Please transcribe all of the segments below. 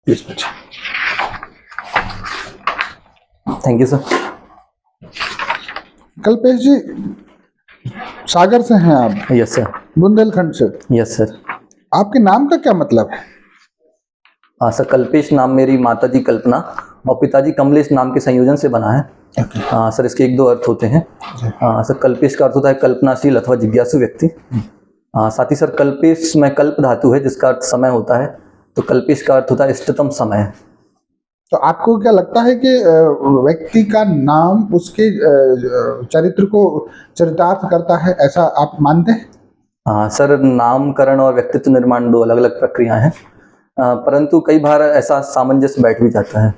Please पूछिए। Thank you sir. Kalpesh ji, Sagar से हैं आप, यस सर। बुंदेलखंड से। Yes sir. आपके नाम का क्या मतलब है? हाँ सर, कल्पेश नाम मेरी माता जी कल्पना और पिताजी कमलेश नाम के संयोजन से बना है। हाँ सर, इसके एक दो अर्थ होते हैं। सर, कल्पेश का अर्थ होता है कल्पनाशील अथवा जिज्ञासु व्यक्ति। साथ ही सर, कल्पेश में कल्प धातु है जिसका अर्थ समय होता है, तो कल्पेश का अर्थ होता है इष्टतम समय। तो आपको क्या लगता है कि व्यक्ति का नाम उसके चरित्र को चरितार्थ करता है, ऐसा आप मानते हैं? हाँ सर, नामकरण और व्यक्तित्व निर्माण दो अलग अलग प्रक्रियाएं हैं, परंतु कई बार ऐसा सामंजस्य बैठ भी जाता है।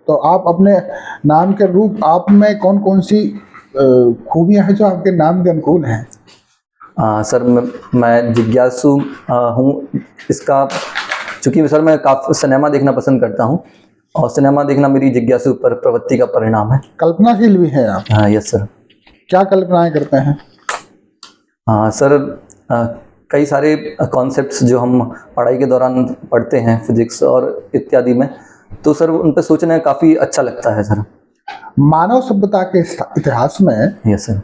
तो आप अपने नाम के रूप, आप में कौन कौन सी खूबियां हैं जो आपके नाम के अनुकूल हैं? सर, मैं जिज्ञासु हूँ। इसका चूंकि सर मैं काफ़ी सिनेमा देखना पसंद करता हूँ और सिनेमा देखना मेरी जिज्ञासु पर प्रवृत्ति का परिणाम है। कल्पनाशील भी हैं आप? हाँ यस सर। क्या कल्पनाएं करते हैं? हाँ सर, कई सारे कॉन्सेप्ट्स जो हम पढ़ाई के दौरान पढ़ते हैं फिजिक्स और इत्यादि में, तो सर उन पर सोचना काफ़ी अच्छा लगता है सर। मानव सभ्यता के इतिहास में यस सर।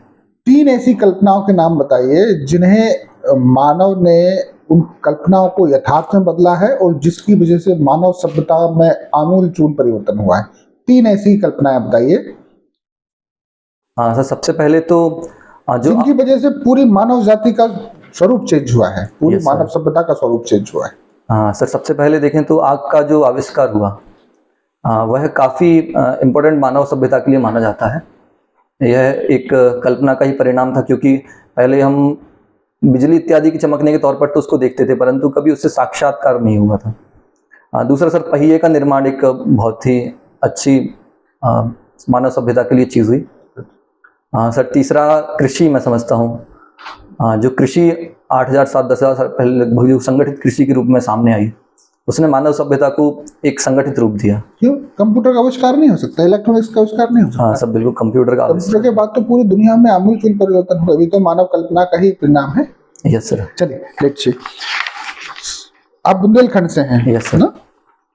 3 ऐसी कल्पनाओं के नाम बताइए जिन्हें मानव ने उन कल्पनाओं को यथार्थ में बदला है और जिसकी वजह से मानव सभ्यता में आमूल-चूल परिवर्तन हुआ है। 3 ऐसी कल्पनाएं बताइए हाँ सर, सबसे पहले तो जो जिनकी वजह से पूरी मानव जाति का स्वरूप चेंज हुआ है, पूरी Yes, sir. मानव सभ्यता का स्वरूप चेंज हुआ है। हाँ सर, सबसे पहले देखें तो आग का जो आविष्कार हुआ, वह काफ़ी इम्पोर्टेंट मानव सभ्यता के लिए माना जाता है। यह एक कल्पना का ही परिणाम था, क्योंकि पहले हम बिजली इत्यादि की चमकने के तौर पर तो उसको देखते थे, परंतु कभी उससे साक्षात्कार नहीं हुआ था। दूसरा सर, पहिए का निर्माण एक बहुत ही अच्छी मानव सभ्यता के लिए चीज़ हुई। सर, तीसरा कृषि मैं समझता हूँ। जो कृषि 8,000 7 10,000 साल पहले लगभग जो संगठित कृषि के रूप में सामने आई, उसने मानव सभ्यता को एक संगठित रूप दिया। क्यों? कंप्यूटर का आविष्कार नहीं हो सकता? इलेक्ट्रॉनिक्स का आविष्कार नहीं हो सकता? हाँ सब बिल्कुल, कंप्यूटर का कंप्यूटर के बाद तो पूरी दुनिया में आमूल-चूल परिवर्तन हुआ। अभी तो मानव कल्पना का ही परिणाम है। Yes sir. चलिए, लेट्स सी। आप बुंदेलखंड से हैं? Yes sir. ना?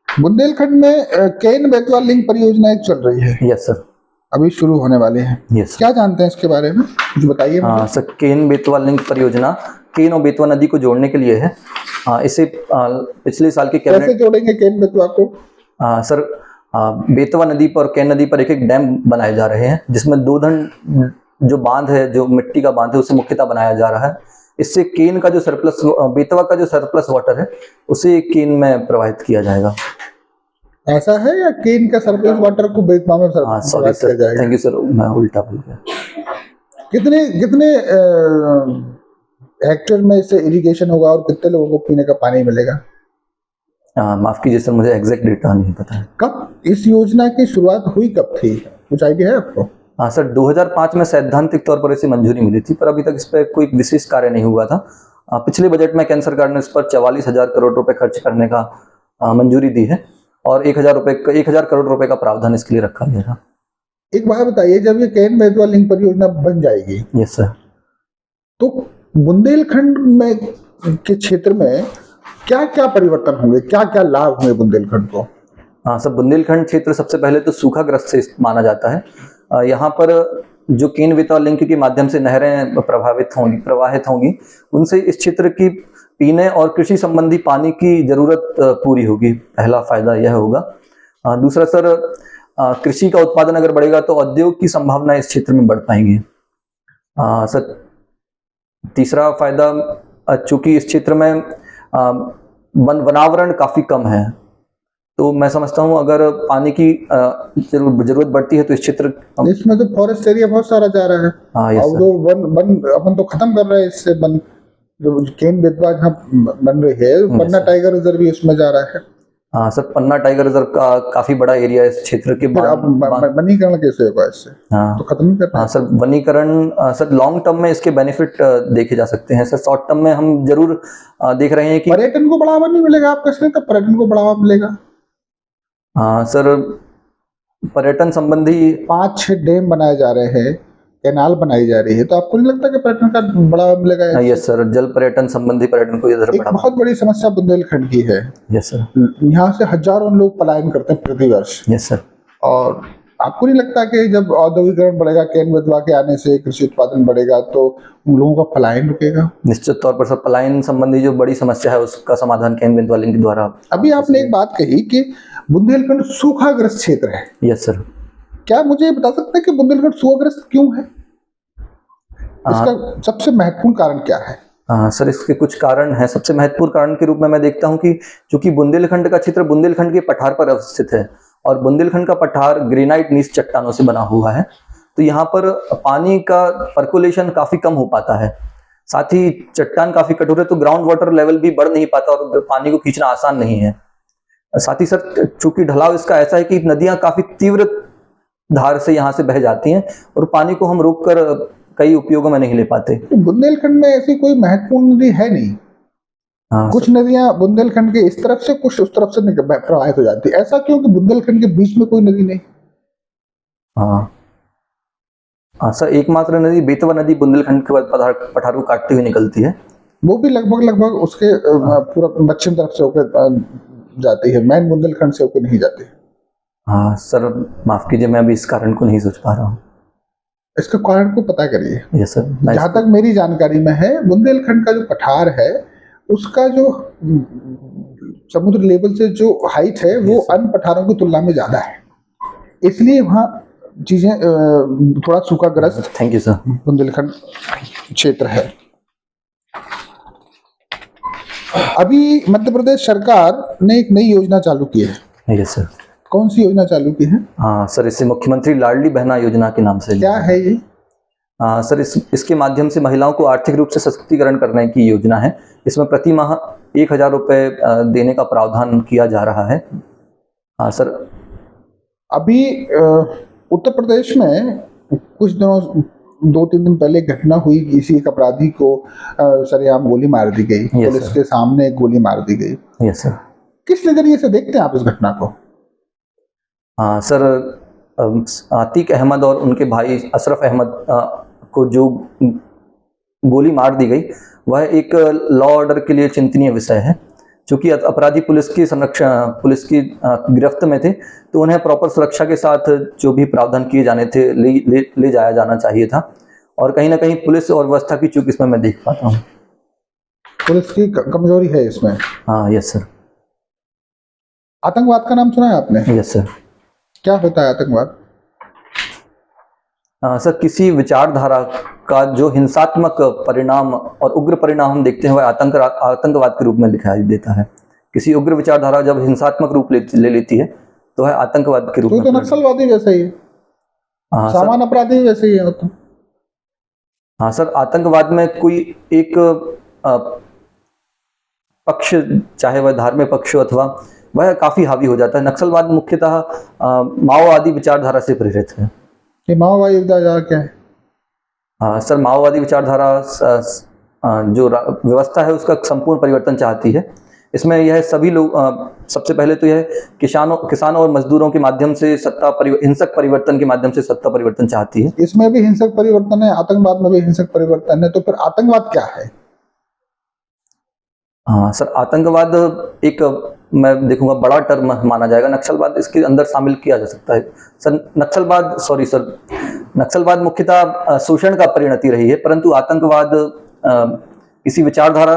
बुंदेलखंड में केन बेतवा लिंक परियोजना एक चल रही है, यस सर। अभी शुरू होने वाले हैं। यस क्या जानते हैं इसके बारे में, कुछ बताइए मुझे। सर, केन बेतवा लिंक परियोजना केन और बेतवा नदी को जोड़ने के लिए है। इसे पिछले साल के कैसे कैबिनेट जोड़ेंगे केन बेतवा को? सर, बेतवा नदी पर केन नदी पर एक एक डैम बनाए जा रहे हैं, जिसमें दोधन जो बांध है, जो मिट्टी का बांध है, उसे मुख्यतः बनाया जा रहा है। इससे केन का जो सरप्लस, बेतवा का जो सरप्लस वाटर है, उसे केन में प्रवाहित किया जाएगा। ऐसा है, या केन का सरप्लस वाटर को बेतवा में हाँ सॉरी प्रवाहित किया सर, जाएगा? थैंक यू सर, मैं उल्टा बोल गया। कितने कितने हेक्टेयर में इससे इरिगेशन होगा और कितने लोगों को पीने का पानी मिलेगा? माफ कीजिए सर, मुझे एग्जैक्ट डेटा नहीं पता है। कब इस योजना की शुरुआत हुई, कब थी, कुछ आइडिया है आपको? हाँ सर, 2005 में सैद्धांतिक तौर पर इसे मंजूरी मिली थी, पर अभी तक इस पर कोई विशेष कार्य नहीं हुआ था। पिछले बजट में केंद्र सरकार ने इस पर 44,000 करोड़ रुपए खर्च करने का मंजूरी दी है और 1,000 करोड़ रुपए का प्रावधान इसके लिए रखा गया था। एक बात बताइए, जब ये केन बेतवा लिंक परियोजना बन जाएगी, यस सर, तो बुंदेलखंड में के क्षेत्र में क्या क्या परिवर्तन होंगे, क्या क्या लाभ होंगे बुंदेलखंड को? हाँ सर, बुंदेलखंड क्षेत्र सबसे पहले तो सूखाग्रस्त से माना जाता है। यहाँ पर जो केन बेतवा लिंक के माध्यम से नहरें प्रवाहित होंगी, उनसे इस क्षेत्र की पीने और कृषि संबंधी पानी की जरूरत पूरी होगी। पहला फायदा यह होगा। दूसरा सर, कृषि का उत्पादन अगर बढ़ेगा तो उद्योग की संभावना इस क्षेत्र में बढ़ पाएंगी। सर, तीसरा फायदा, चूंकि इस क्षेत्र में वनावरण काफी कम है, तो मैं समझता हूँ अगर पानी की जरूरत बढ़ती है तो इस क्षेत्र इसमें तो फॉरेस्ट एरिया बहुत सारा जा रहा है। हाँ यस और सर। जो वन अपन तो खत्म कर रहे हैं इससे, वन जो केन बेतवा जहाँ बन रही है, पन्ना सर। टाइगर रिजर्व भी उसमें जा रहा है। हाँ सर, पन्ना टाइगर रिजर्व का काफी बड़ा एरिया है इस क्षेत्र के फिर अब वनीकरण कैसे होगा इससे? हाँ तो खत्म ही करना हाँ है। सर, वनीकरण सर लॉन्ग टर्म में इसके बेनिफिट देखे जा सकते हैं सर। शॉर्ट टर्म में हम जरूर देख रहे हैं कि पर्यटन को बढ़ावा नहीं मिलेगा आपका इसमें, तब पर्यटन को बढ़ावा मिलेगा। हाँ सर, पर्यटन संबंधी 5-6 डैम बनाए जा रहे हैं, कैनाल बनाई जा रही है, तो आपको नहीं लगता कि पर्यटन का बढ़ावा मिलेगा? यस सर, जल पर्यटन संबंधी पर्यटन को इधर एक बढ़ावा। बहुत बड़ी समस्या बुंदेलखंड की है। Yes sir. यहाँ से हजारों लोग पलायन करते हैं प्रतिवर्ष। Yes sir. और आपको नहीं लगता कि जब औद्योगिकरण बढ़ेगा, केन बेतवा के आने से कृषि उत्पादन बढ़ेगा, तो उन लोगों का पलायन रुकेगा? निश्चित तौर पर सर, पलायन संबंधी जो बड़ी समस्या है उसका समाधान केन बेतवा के द्वारा। अभी आपने एक बात कही कि बुंदेलखंड सूखाग्रस्त क्षेत्र है। Yes sir. क्या मुझे बता सकते हैं कि बुंदेलखंड सूखाग्रस्त क्यों है? इसका सबसे महत्वपूर्ण कारण क्या है? सर, इसके कुछ कारण हैं। सबसे महत्वपूर्ण कारण के रूप में मैं देखता हूं कि चूंकि बुंदेलखंड का क्षेत्र बुंदेलखंड के पठार पर अवस्थित है और बुंदेलखंड का पठार ग्रेनाइट नीस चट्टानों से बना हुआ है, तो यहाँ पर पानी का पर्कुलेशन काफी कम हो पाता है। साथ ही चट्टान काफी कठोर है, तो ग्राउंड वाटर लेवल भी बढ़ नहीं पाता और पानी को खींचना आसान नहीं है। साथ ही सर, चूंकि ढलाव इसका ऐसा है कि नदियां काफी तीव्र धार से यहाँ से बह जाती हैं और पानी को हम रोककर कई उपयोगों में नहीं ले पाते। तो बुंदेलखंड में ऐसी कोई महत्वपूर्ण नदी है नहीं। कुछ नदियां बुंदेलखंड के इस तरफ से, कुछ उस तरफ से प्रवाहित हो जाती है। ऐसा क्यों कि बुंदेलखंड के बीच में कोई नदी नहीं? सर, एकमात्र नदी बेतवा नदी बुंदेलखंड के पठार को काटते हुए निकलती है। वो भी लगभग उसके पूरा पश्चिम तरफ से होकर जाती है, मैन बुंदेलखंड से होकर नहीं जाती। हाँ सर, माफ कीजिए, मैं अभी इस कारण को नहीं सोच पा रहा हूँ। इसका कारण को पता करिए। Yes sir. जहाँ तक मेरी जानकारी में है, बुंदेलखंड का जो पठार है उसका जो समुद्र लेवल से जो हाइट है वो अन्य पठारों की तुलना में ज्यादा है, इसलिए वहाँ चीजें थोड़ा सूखाग्रस्त थैंक यू सर बुंदेलखंड क्षेत्र है। अभी मध्य प्रदेश सरकार ने एक नई योजना चालू की है। Yes sir. कौन सी योजना चालू की है? हाँ सर, इसे मुख्यमंत्री लाडली बहना योजना के नाम से। क्या है ये? सर, इसके माध्यम से महिलाओं को आर्थिक रूप से सशक्तिकरण करने की योजना है। इसमें प्रति माह 1,000 रुपए देने का प्रावधान किया जा रहा है। हाँ सर। अभी उत्तर प्रदेश में कुछ दिनों 2-3 दिन पहले घटना हुई, किसी एक अपराधी को सरेआम गोली मार दी गई। पुलिस के सामने गोली मार दी गई। Yes sir. किस नजरिए से देखते हैं आप इस घटना को? हाँ सर, आतिक अहमद और उनके भाई अशरफ अहमद को जो गोली मार दी गई, वह एक लॉ ऑर्डर के लिए चिंतनीय विषय है। चूंकि अपराधी पुलिस की गिरफ्त में थे, तो उन्हें प्रॉपर सुरक्षा के साथ जो भी प्रावधान किए जाने थे ले जाया जाना चाहिए था। और कहीं ना कहीं पुलिस और व्यवस्था की चूक इसमें मैं देख पाता हूँ। पुलिस की कमजोरी है इसमें। हाँ यस सर। आतंकवाद का नाम सुना है आपने? Yes sir. क्या होता है आतंकवाद? सर, किसी विचारधारा का जो हिंसात्मक परिणाम और उग्र परिणाम हम देखते हैं, वह आतंकवाद के रूप में दिखाई देता है। किसी उग्र विचारधारा जब हिंसात्मक रूप ले लेती है, तो वह आतंकवाद के रूप में। तो नक्सलवादी वैसे ही है। सामान्य अपराधी वैसे ही है। हाँ सर, आतंकवाद में कोई एक पक्ष, चाहे वह धार्मिक पक्ष हो अथवा, वह काफी हावी हो जाता है। नक्सलवाद मुख्यतः माओवादी विचारधारा से प्रेरित है। ये माओवादी विचारधारा क्या है? सर, माओवादी विचारधारा जो व्यवस्था है उसका संपूर्ण परिवर्तन चाहती है। इसमें यह सभी लोग, सबसे पहले तो यह किसानों और मजदूरों के माध्यम से हिंसक परिवर्तन के माध्यम से सत्ता परिवर्तन चाहती है। इसमें भी हिंसक परिवर्तन है, आतंकवाद में भी हिंसक परिवर्तन है, तो फिर आतंकवाद क्या है? हाँ सर, आतंकवाद एक, मैं देखूंगा, बड़ा टर्म माना जाएगा। नक्सलवाद इसके अंदर शामिल किया जा सकता है। सर, नक्सलवाद मुख्यतः शोषण का परिणति रही है, परंतु आतंकवाद किसी विचारधारा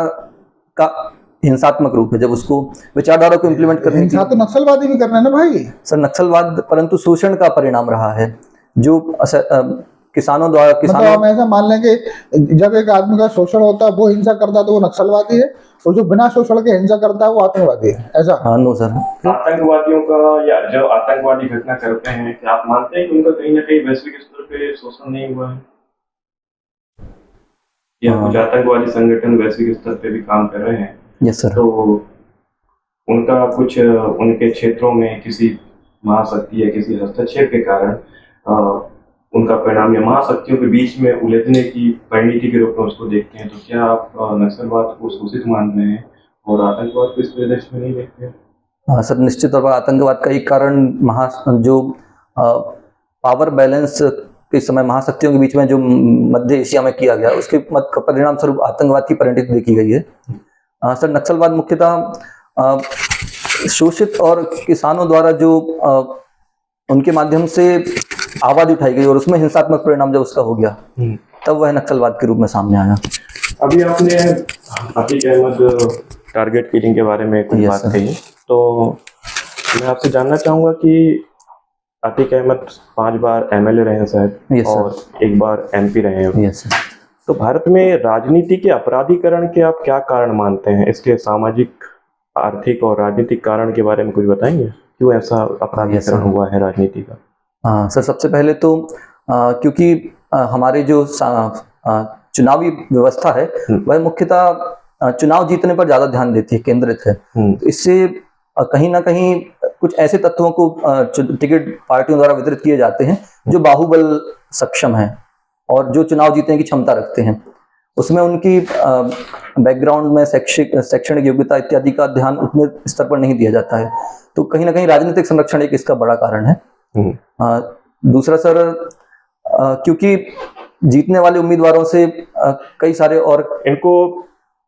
का हिंसात्मक रूप है। जब उसको विचारधारा को इम्प्लीमेंट करने की, तो नक्सलवादी भी कर रहे हैं ना भाई। सर, नक्सलवाद परंतु शोषण का परिणाम रहा है, जो किसानों द्वारा। मतलब हम ऐसा मान लें कि जब एक आदमी का शोषण होता है, वो हिंसा करता है, तो वो नक्सलवादी है, और जो बिना शोषण के हिंसा करता है वो आतंकवादी है, ऐसा? हाँ, नो सर। आतंकवादियों का या जो आतंकवादी घटना करते हैं, क्या आप मानते हैं कि उनका कहीं ना कहीं वैश्विक स्तर पे शोषण नहीं हुआ है, या कुछ आतंकवादी संगठन वैश्विक स्तर पे भी काम कर रहे हैं? Yes sir. तो उनका कुछ उनके क्षेत्रों में किसी महाशक्ति या किसी हस्तक्षेप के कारण उनका परिणाम या महाशक्तियों के बीच में उलझने की परिणति के रूप में उसको देखते हैं, तो क्या आप नक्सलवाद को शोषित मान रहे हैं और आतंकवाद को इस प्रदेश में नहीं देखते हैं? हाँ सर, निश्चित तौर पर आतंकवाद का एक कारण जो पावर बैलेंस के समय महाशक्तियों के बीच में जो मध्य एशिया में किया गया, उसके परिणाम स्वरूप आतंकवाद की परिणति देखी गई है। सर, नक्सलवाद मुख्यतः शोषित और किसानों द्वारा जो उनके माध्यम से आवाज उठाई गई और उसमें हिंसात्मक परिणाम जब उसका हो गया, तब वह नक्सलवाद के रूप में सामने आया। अभी आपने अतीक अहमद टारगेट किलिंग के बारे में कुछ बात कही, तो मैं आपसे जानना चाहूँगा कि अतीक अहमद 5 बार एमएलए रहे हैं शायद, और 1 बार एमपी रहे हैं। तो भारत में राजनीति के अपराधीकरण के आप क्या कारण मानते हैं? इसके सामाजिक, आर्थिक और राजनीतिक कारण के बारे में कुछ बताएंगे? क्यों ऐसा अपराधीकरण हुआ है राजनीति का? सर, सबसे पहले तो क्योंकि हमारे जो चुनावी व्यवस्था है वह मुख्यतः चुनाव जीतने पर ज्यादा ध्यान देती है, केंद्रित है। तो इससे कहीं ना कहीं कुछ ऐसे तत्वों को टिकट पार्टियों द्वारा वितरित किए जाते हैं जो बाहुबल सक्षम हैं और जो चुनाव जीतने की क्षमता रखते हैं। उसमें उनकी बैकग्राउंड में शैक्षणिक योग्यता इत्यादि का ध्यान उतने स्तर पर नहीं दिया जाता है। तो कहीं ना कहीं राजनीतिक संरक्षण एक इसका बड़ा कारण है। दूसरा सर, क्योंकि जीतने वाले उम्मीदवारों से कई सारे और इनको,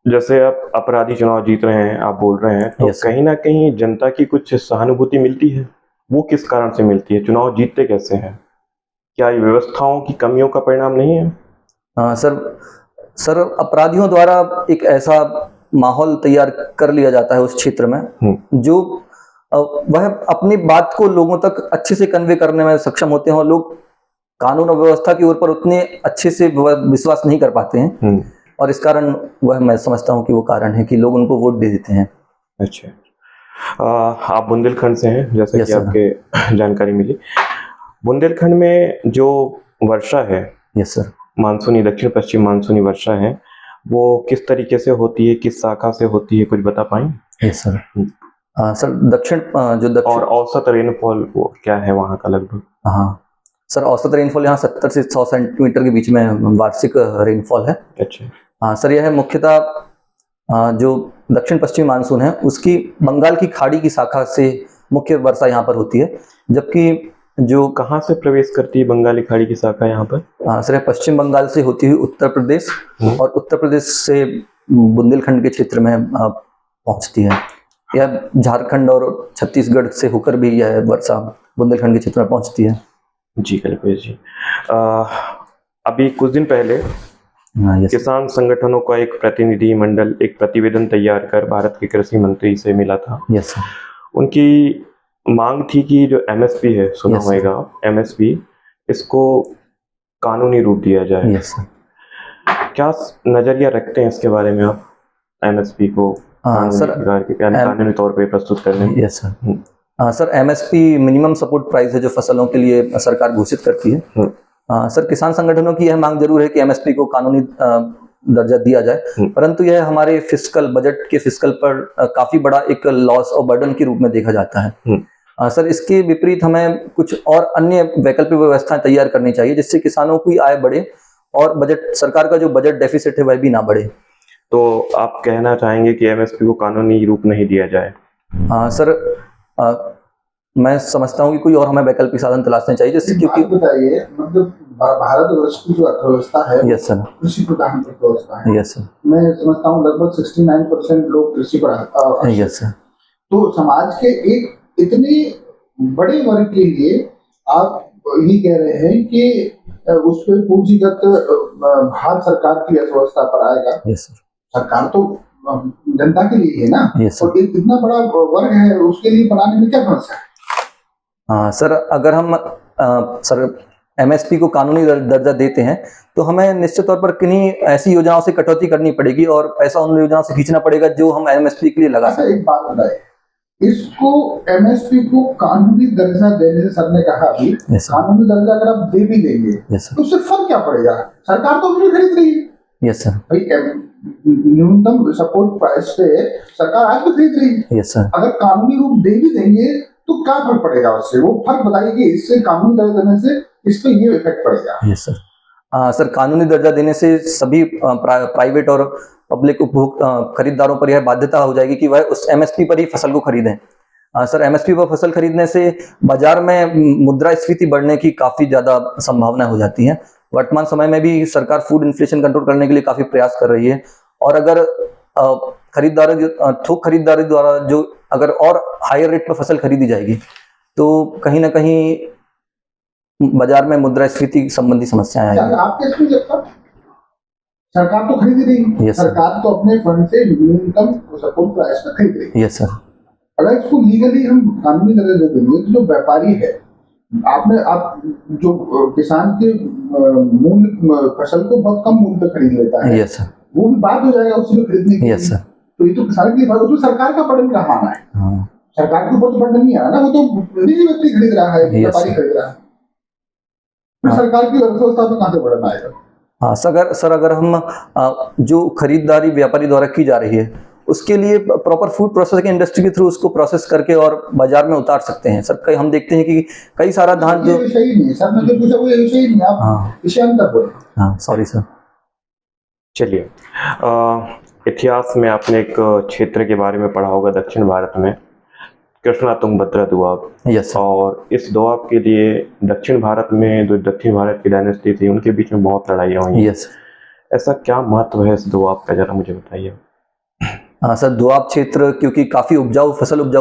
जैसे आप अपराधी चुनाव जीत रहे हैं, आप बोल रहे हैं, तो कहीं ना कहीं जनता की कुछ सहानुभूति मिलती है। वो किस कारण से मिलती है? चुनाव जीतते कैसे हैं? क्या ये व्यवस्थाओं की कमियों का परिणाम नहीं है? सर, अपराधियों द्वारा एक ऐसा माहौल तैयार कर लिया जाता है उस क्षेत्र में जो वह अपनी बात को लोगों तक अच्छे से कन्वे करने में सक्षम होते हैं और लोग कानून और व्यवस्था के ऊपर उतने अच्छे से विश्वास नहीं कर पाते हैं, और इस कारण वह मैं समझता हूं कि वो कारण है कि लोग उनको वोट दे देते हैं। अच्छा, आप बुंदेलखंड से हैं, जैसे कि आपके जानकारी मिली। बुंदेलखंड में जो वर्षा है, यस सर, मानसूनी, दक्षिण पश्चिम मानसूनी वर्षा है, वो किस तरीके से होती है, किस शाखा से होती है, कुछ बता पाएंगे? Yes sir. सर, दक्षिण और औसत रेनफॉल वो क्या है वहाँ का लगभग? हाँ सर, औसत रेनफॉल यहाँ 70 से 100 सेंटीमीटर के बीच में वार्षिक रेनफॉल है। अच्छा। हाँ सर, यह मुख्यतः जो दक्षिण पश्चिमी मानसून है उसकी बंगाल की खाड़ी की शाखा से मुख्य वर्षा यहाँ पर होती है, जबकि जो कहाँ से प्रवेश करती है बंगाली खाड़ी की शाखा यहाँ पर? सर, पश्चिम बंगाल से होती हुई उत्तर प्रदेश और उत्तर प्रदेश से बुंदेलखंड के क्षेत्र में पहुँचती है। यह झारखंड और छत्तीसगढ़ से होकर भी यह वर्षा बुंदेलखंड के क्षेत्र में पहुँचती है। जी कल्पेश जी, अभी कुछ दिन पहले किसान संगठनों का एक प्रतिनिधि मंडल एक प्रतिवेदन तैयार कर भारत के कृषि मंत्री से मिला था। Yes sir. उनकी मांग थी कि जो एमएसपी है, सुना होगा एमएसपी, इसको कानूनी रूप दिया जाए। Yes sir. क्या नजरिया रखते हैं इसके बारे में आप, एमएसपी को कानूनी तौर पे प्रस्तुत करने में? Yes sir. Sir, MSP minimum support price है जो फसलों के लिए सरकार घोषित करती है। सर, किसान संगठनों की यह मांग जरूर है कि एमएसपी को कानूनी दर्जा दिया जाए, परंतु यह हमारे बजट के फिस्कल पर काफी बड़ा एक लॉस और बर्डन के रूप में देखा जाता है। सर, इसके विपरीत हमें कुछ और अन्य वैकल्पिक व्यवस्थाएं तैयार करनी चाहिए जिससे किसानों की आय बढ़े और सरकार का जो बजट डेफिसिट है वह भी ना बढ़े। तो आप कहना चाहेंगे कि एमएसपी को कानूनी रूप नहीं दिया जाए? सर, मैं समझता हूँ कि कोई और हमें वैकल्पिक साधन तलाशने चाहिए, जैसे क्योंकि बताइए, मतलब भारतवर्ष की जो अर्थव्यवस्था है, यस सर, कृषि प्रधान अर्थव्यवस्था है। Yes sir. मैं समझता हूँ लगभग 69% लोग कृषि पर। Yes sir. तो समाज के एक इतने बड़े वर्ग के लिए आप ये कह रहे हैं कि उस पर पूंजीगत भार सरकार की अर्थव्यवस्था पर आएगा? Yes sir. सरकार तो जनता के लिए है ना, और एक इतना बड़ा वर्ग है उसके लिए बनाने में क्या समस्या है? सर, अगर हम सर एमएसपी को कानूनी दर्जा देते हैं तो हमें निश्चित तौर पर किन्हीं ऐसी योजनाओं से कटौती करनी पड़ेगी और पैसा उन योजनाओं से खींचना पड़ेगा जो हम एमएसपी के लिए लगा सकते हैं। एक बात बताइए, इसको एमएसपी को कानूनी दर्जा देने से सर ने कहा अभी, कानूनी दर्जा अगर आप दे भी देंगे तो उससे फर्क क्या पड़ेगा? सरकार तो भी खरीद रही है। Yes sir. भाई, न्यूनतम सपोर्ट प्राइस पे सरकार आज भी खरीद रही है। Yes sir. अगर कानूनी रूप दे भी देंगे तो क्या फर्क पड़ेगा उससे? वो फर्क बताइए कि इससे कानूनी दर्जा देने से इस पे ये इफेक्ट पड़ेगा। Yes sir. सर, कानूनी दर्जा देने से सभी प्राइवेट और पब्लिक खरीदारों पर यह बाध्यता हो जाएगी कि वह उस एमएसपी पर ही फसल को खरीदें। सर एमएसपी पर फसल खरीदने से बाजार में मुद्रास्फीति बढ़ने की काफी ज्यादा संभावना हो जाती है। वर्तमान समय में भी सरकार फूड इन्फ्लेशन कंट्रोल करने के लिए काफी प्रयास कर रही है, और अगर थोक खरीदारी द्वारा जो अगर और हायर रेट पर फसल खरीदी जाएगी तो कहीं ना कहीं बाजार में मुद्रास्फीति संबंधी समस्याएं आएंगी। आपके इसमें लगता सरकार तो खरीद रही है, Yes, sir. सरकार तो अपने फंड से न्यूनतम सपोर्ट प्राइस पर खरीद रही है। Yes sir. अगर इसको लीगली हम कानूनी तरह से देंगे तो जो व्यापारी है, आप जो किसान के मूल फसल को बहुत कम मूल्य पे खरीद लेता है, यस सर। वो भी बात हो जाएगा उससे खरीदने की। Yes sir. तो ये तो किसान के लिए बात, उसमें सरकार का बर्डन कहाँ आना है? हाँ। सरकार के ऊपर तो बर्डन नहीं आना, वो तो निजी व्यक्ति खरीद रहा है, व्यापारी खरीद रहा है, फिर सरकार की अर्थव्यवस्था पे कहाँ से बर्डन आएगा? हाँ सर, अगर हम जो खरीदारी व्यापारी द्वारा की जा रही है उसके लिए प्रॉपर फूड प्रोसेसिंग इंडस्ट्री के थ्रू उसको प्रोसेस करके और बाजार में उतार सकते हैं सर। कई हम देखते हैं कि कई सारा धान जो सही नहीं है सर, मैंने पूछा वो ये सही नहीं, आप विषय अंतर बोल। हाँ सॉरी सर। चलिए, इतिहास में आपने एक क्षेत्र के बारे में पढ़ा होगा दक्षिण भारत में, कृष्णा तुंगभद्रा दोआब। यस। और इस दोआब के लिए दक्षिण भारत में जो दक्षिण भारत की डायनेस्टी थी उनके बीच में बहुत लड़ाइयाँ हुई। यस। ऐसा क्या महत्व है इस दोआब का, जरा मुझे बताइए। हाँ सर, दोआब क्षेत्र क्योंकि काफी उपजाऊ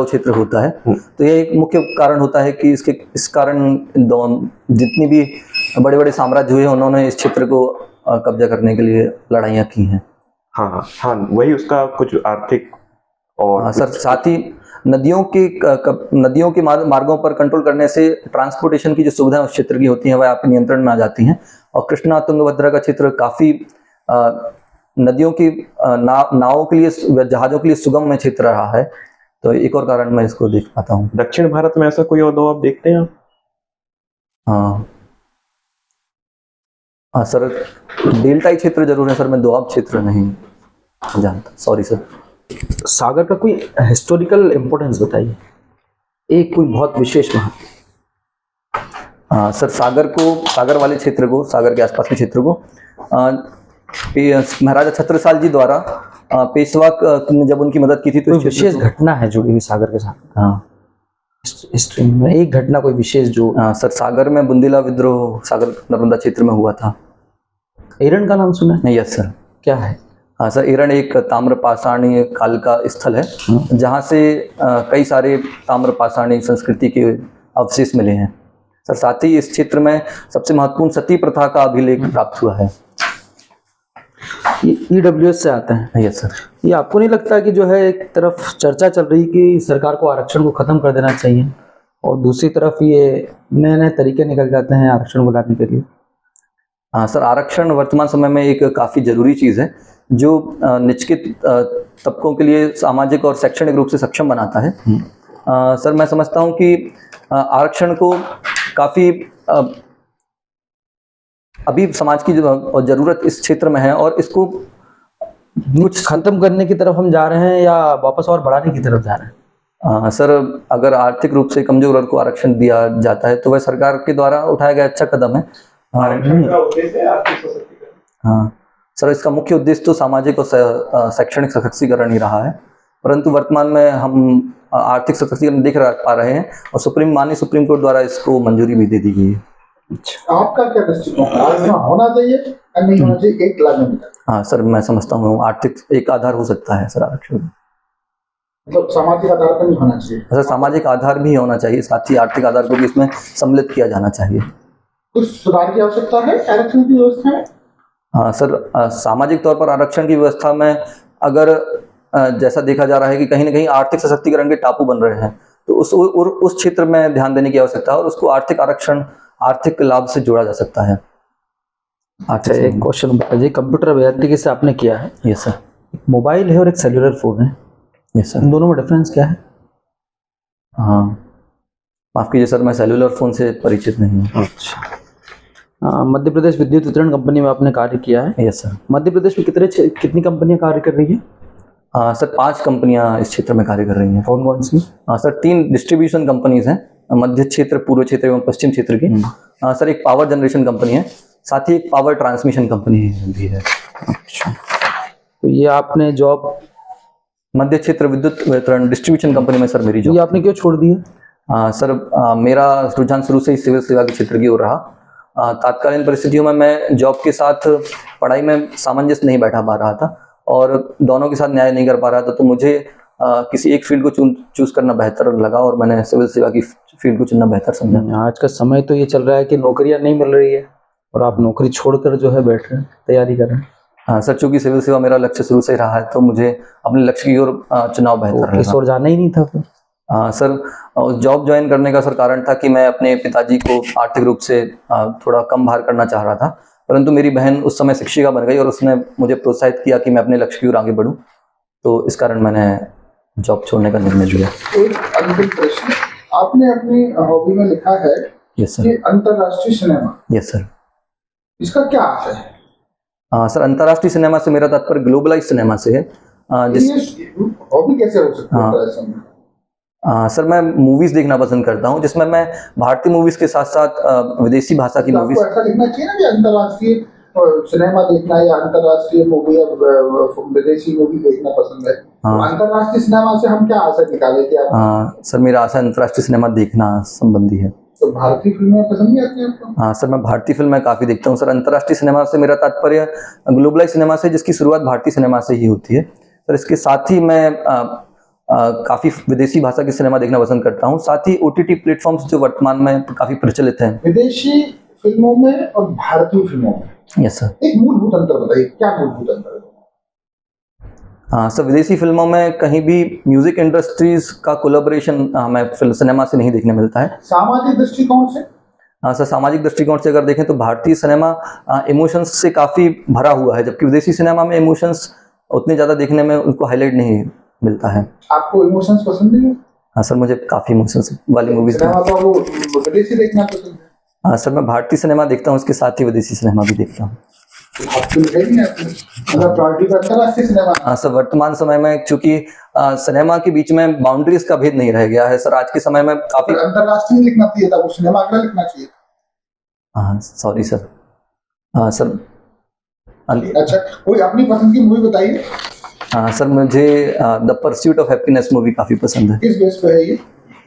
क्षेत्र होता है, तो यह एक मुख्य कारण होता है कि इस कारण जितनी भी बड़े बड़े साम्राज्य हुए उन्होंने इस क्षेत्र को कब्जा करने के लिए लड़ाइयाँ की हैं। हाँ, वही उसका कुछ आर्थिक और सर साथ ही नदियों के मार्गों पर कंट्रोल करने से ट्रांसपोर्टेशन की जो सुविधाएं उस क्षेत्र की होती हैं वह आपके नियंत्रण में आ जाती हैं। और कृष्णा तुंगभद्रा का क्षेत्र काफी नदियों की नावों के लिए, जहाजों के लिए सुगम में क्षेत्र रहा है, तो एक और कारण मैं इसको देख पाता हूँ। दक्षिण भारत में ऐसा कोई और दोआब देखते हैं? हाँ सर, डेल्टाई क्षेत्र जरूर है सर, मैं दोआब क्षेत्र नहीं जानता, सॉरी सर। सागर का कोई हिस्टोरिकल इम्पोर्टेंस बताइए, एक कोई बहुत विशेष महत्व। हाँ सर, सागर वाले क्षेत्र को, सागर के आसपास के क्षेत्र को महाराजा छत्रसाल जी द्वारा पेशवा ने जब उनकी मदद की थी तो विशेष घटना है जुड़ी हुई सागर के साथ। हाँ, हिस्ट्री में एक घटना कोई विशेष जो। हाँ सर, सागर में बुंदीला विद्रोह सागर नर्मदा क्षेत्र में हुआ था। एरन का नाम सुना है? Yes sir. क्या है? हाँ सर, एरन एक ताम्रपाषाणी काल का स्थल है जहाँ से कई सारे ताम्रपाषाणी संस्कृति के अवशेष मिले हैं सर। साथ ही इस क्षेत्र में सबसे महत्वपूर्ण सती प्रथा का अभिलेख प्राप्त हुआ है। ये EWS से आता है? Yes sir. ये आपको नहीं लगता कि जो है एक तरफ चर्चा चल रही कि सरकार को आरक्षण को खत्म कर देना चाहिए और दूसरी तरफ ये नए नए तरीके निकल जाते हैं आरक्षण को लाने के लिए? हाँ सर, आरक्षण वर्तमान समय में एक काफ़ी ज़रूरी चीज़ है जो निचकित तबकों के लिए सामाजिक और शैक्षणिक रूप से सक्षम बनाता है। सर मैं समझता हूँ कि आरक्षण को काफ़ी अभी समाज की जो ज़रूरत इस क्षेत्र में है और इसको कुछ खत्म करने की तरफ हम जा रहे हैं या वापस और बढ़ाने की तरफ जा रहे हैं? सर अगर आर्थिक रूप से कमजोर वर्ग को आरक्षण दिया जाता है तो वह सरकार के द्वारा उठाया गया अच्छा कदम है। आरक्षण का उद्देश्य है आर्थिक सशक्तिकरण। हाँ सर, इसका मुख्य उद्देश्य तो सामाजिक और शैक्षणिक सशक्तिकरण ही रहा है, परंतु वर्तमान में हम आर्थिक सशक्तिकरण देख पा रहे हैं और माननीय सुप्रीम कोर्ट द्वारा इसको मंजूरी भी दे दी गई है। आपका क्या दृष्टिकोण है, आरक्षण होना चाहिए या नहीं होना चाहिए, एक लागू में? हाँ सर, मैं समझता हूँ आर्थिक एक आधार हो सकता है सर आरक्षण, मतलब सामाजिक आधार पर नहीं होना चाहिए? सर सामाजिक आधार भी होना चाहिए, साथ ही आर्थिक आधार को भी इसमें सम्मिलित किया जाना चाहिए। कुछ सुधार की आवश्यकता है आरक्षण की व्यवस्था में? हाँ सर, सामाजिक तौर पर आरक्षण की व्यवस्था में अगर जैसा देखा जा रहा है कि कहीं ना कहीं आर्थिक सशक्तिकरण के टापू बन रहे हैं तो उस क्षेत्र में ध्यान देने की आवश्यकता है और उसको आर्थिक लाभ से जोड़ा जा सकता है। अच्छा, एक क्वेश्चन बताइए, कंप्यूटर अभियांत्रिकी से आपने किया है? Yes sir. मोबाइल है और एक सेल्युलर फोन है, यस सर। इन दोनों में डिफरेंस क्या है? हाँ माफ़ कीजिए सर, मैं सेल्युलर फोन से परिचित नहीं हूँ। अच्छा, मध्य प्रदेश विद्युत वितरण कंपनी में आपने कार्य किया है? Yes sir. मध्य प्रदेश में कितनी कंपनियां कार्य कर रही है? सर 5 कंपनियां इस क्षेत्र में कार्य कर रही हैं। कौन कौन सी? सर 3 डिस्ट्रीब्यूशन कंपनीज हैं, मध्य क्षेत्र, पूर्व क्षेत्र एवं पश्चिम क्षेत्र की। सर एक पावर जनरेशन कंपनी है, साथ ही एक पावर ट्रांसमिशन कंपनी भी है। अच्छा, तो ये आपने जॉब मध्य क्षेत्र विद्युत वितरण डिस्ट्रीब्यूशन कंपनी में सर मेरी ये जॉब। आपने क्यों छोड़ दिया? सर मेरा रुझान शुरू से ही सिविल सेवा के क्षेत्र की ओर रहा। तात्कालीन परिस्थितियों में मैं जॉब के साथ पढ़ाई में सामंजस्य नहीं बैठा पा रहा था और दोनों के साथ न्याय नहीं कर पा रहा था, तो मुझे किसी एक फील्ड को चूज करना बेहतर लगा और मैंने सिविल सेवा की फील्ड को चुनना बेहतर समझा। आज का समय तो ये चल रहा है कि नौकरियां नहीं मिल रही है और आप नौकरी छोड़कर जो है बैठ रहे हैं, तैयारी कर रहे हैं। हाँ सर, चूंकि सिविल सेवा मेरा लक्ष्य शुरू से ही रहा है तो मुझे अपने लक्ष्य की ओर चुनाव बेहतर इस लगा। ओर जाना ही नहीं था फिर? सर जॉब ज्वाइन करने का सर कारण था कि मैं अपने पिताजी को आर्थिक रूप से थोड़ा कम भार करना चाह रहा था, परंतु मेरी बहन उस समय शिक्षिका बन गई और उसने मुझे प्रोत्साहित किया कि मैं अपने लक्ष्य की ओर आगे बढ़ूं, तो इस कारण मैंने जॉब छोड़ने का निर्णय लिया। एक अंतिम प्रश्न, आपने अपनी हॉबी में लिखा है यस कि सर। अंतरराष्ट्रीय सिनेमा, यस सर। इसका क्या अर्थ है? सर अंतर्राष्ट्रीय सिनेमा से मेरा तात्पर्य ग्लोबलाइज सिनेमा से है। जिस ये हॉबी कैसे हो सकती है हाँ। अंतरराष्ट्रीय सिनेमा? सर मैं मूवीज देखना पसंद करता हूं, जिसमें मैं भारतीय मूवीज के साथ साथ विदेशी भाषा की तो मूवीज। आपको ऐसा लिखना चाहिए ना कि अंतरराष्ट्रीय सिनेमा देखना या अंतरराष्ट्रीय मूवी या विदेशी मूवी देखना पसंद है। हाँ। अंतरराष्ट्रीय सिनेमा से हम क्या आशा निकाले कि आप सर मेरा आशा अंतर्राष्ट्रीय सिनेमा देखना संबंधी है। तो भारतीय फिल्में पसंद नहीं आती आपको? हाँ सर, मैं भारतीय फिल्में काफ़ी देखता हूँ सर। अंतर्राष्ट्रीय सिनेमा से मेरा तात्पर्य ग्लोबलाइज सिनेमा से, जिसकी शुरुआत भारतीय सिनेमा से ही होती है सर। इसके साथ ही मैं काफ़ी विदेशी भाषा की सिनेमा देखना पसंद करता हूँ। साथ ही OTT प्लेटफॉर्म्स जो वर्तमान में काफ़ी प्रचलित हैं। विदेशी फिल्मों में और भारतीय फिल्मों में यस सर। एक मूलभूत अंतर बताइए, क्या मूलभूत अंतर है? हाँ सर, विदेशी फिल्मों में कहीं भी म्यूजिक इंडस्ट्रीज का कोलैबोरेशन हमें फिल्म सिनेमा से नहीं देखने मिलता है। सामाजिक दृष्टिकोण से? हाँ सर, सामाजिक दृष्टिकोण से अगर देखें तो भारतीय सिनेमा इमोशंस से काफ़ी भरा हुआ है, जबकि विदेशी सिनेमा में इमोशंस उतने ज़्यादा देखने में उनको हाईलाइट नहीं मिलता है। आपको इमोशंस पसंद नहीं है? हाँ सर, मुझे काफ़ी इमोशंस वाली मूवीज। सिनेमा तो आपको विदेशी देखना पसंद है? हाँ सर, मैं भारतीय सिनेमा देखता हूँ, उसके साथ ही विदेशी सिनेमा भी देखता हूँ। आपको लिखा ही नहीं आपने, मतलब प्रायोरिटी पर अंतरराष्ट्रीय सिनेमा। हाँ सर, वर्तमान समय में चूंकि सिनेमा के बीच में बाउंड्रीज का भेद नहीं रह गया है सर, आज के समय में काफ़ी। अंतरराष्ट्रीय लिखना चाहिए था, वो सिनेमा अगला लिखना चाहिए। हाँ सॉरी सर। हाँ सर। अच्छा, कोई अपनी पसंद की मूवी बताइए। हाँ सर, मुझे the pursuit of happiness movie काफ़ी पसंद है। किस बेस पे है ये?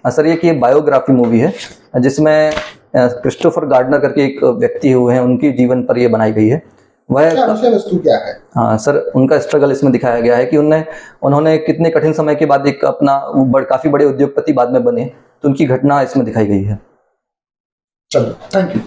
सर ये बायोग्राफी मूवी है, जिसमें क्रिस्टोफर गार्डनर करके एक व्यक्ति हुए हैं, उनके जीवन पर ये बनाई गई है। क्या विषय वस्तु क्या है? हाँ सर, उनका स्ट्रगल इसमें दिखाया गया है कि उन्होंने कितने कठिन समय के बाद एक अपना काफ़ी बड़े उद्योगपति बाद में बने, तो उनकी घटना इसमें दिखाई गई है। चलो, थैंक यू।